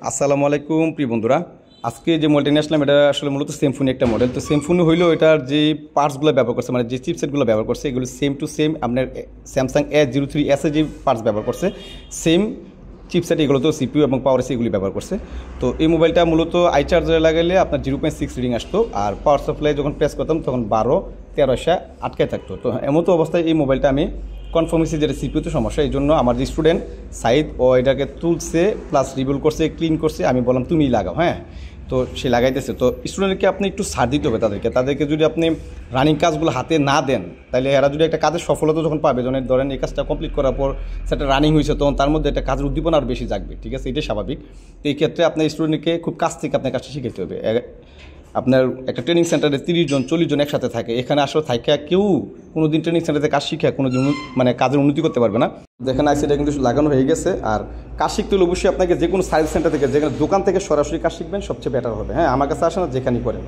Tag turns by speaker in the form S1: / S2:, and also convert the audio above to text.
S1: আসসালামু আলাইকুম প্রিয় বন্ধুরা। আজকে যে মডেলটা নিয়ে আসলাম এটা আসলে মূলত সেমফোনি একটা মডেল। তো সেমফোনি হইলেও এটার যে পার্টসগুলো ব্যবহার করছে, মানে যে চিপসেটগুলো ব্যবহার করছে, এগুলো সেম টু সেম আপনার স্যামসাং S03s যে পার্টস ব্যবহার করছে, সেম চিপসেট এগুলোতেও সিপিইউ এবং পাওয়ার এসি এগুলি ব্যবহার করছে। তো এই মোবাইলটা মূলত আই চার্জারে লাগালে আপনার 0.6 রিডিং আসতো, আর পাওয়ার সাপ্লাই যখন প্রেস করতাম তখন 12-13 আটকায় থাকতো। তো এমতো অবস্থায় এই মোবাইলটা আমি কনফার্ম হয়েছি যেটা সিপিইউতে সমস্যা। এই জন্য আমার যে স্টুডেন্ট সাইদ ও এটাকে তুলছে, প্লাস রিভিউ করছে, ক্লিন করছে, আমি বললাম তুমিই লাগাও। হ্যাঁ, তো সে লাগাইতেছে। তো স্টুডেন্টকে আপনি একটু ছাড় দিতে হবে তাদেরকে যদি আপনি রানিং কাজগুলো হাতে না দেন, তাহলে এরা যদি একটা কাজের সফলতা যখন পাবে, যখন ধরেন এই কাজটা কমপ্লিট করার পর সেটা রানিং হয়েছে, তখন তার মধ্যে একটা কাজের উদ্দীপনা আরও বেশি জাগবে। ঠিক আছে, এটাই স্বাভাবিক। তো এই ক্ষেত্রে আপনার স্টুডেন্টকে খুব কাছ থেকে আপনার কাজটা শিখাতে হবে। আপনার একটা ট্রেনিং সেন্টারে 30 জন 40 জন একসাথে থাকে, এখানে আসলে থাকা কেউ কোনো দিন ট্রেনিং সেন্টারে কাজ শিখে কোনো দিন মানে কাজের উন্নতি করতে পারবে না। যেখানে আইসিটা কিন্তু লাগানো হয়ে গেছে। আর কাজ শিখতে হলে অবশ্যই আপনাকে যে কোনো সার্ভিস সেন্টার থেকে, যেখানে দোকান থেকে সরাসরি কাজ শিখবেন সবচেয়ে বেটার হবে। হ্যাঁ, আমার কাছে আসে না, যেখানেই করেন।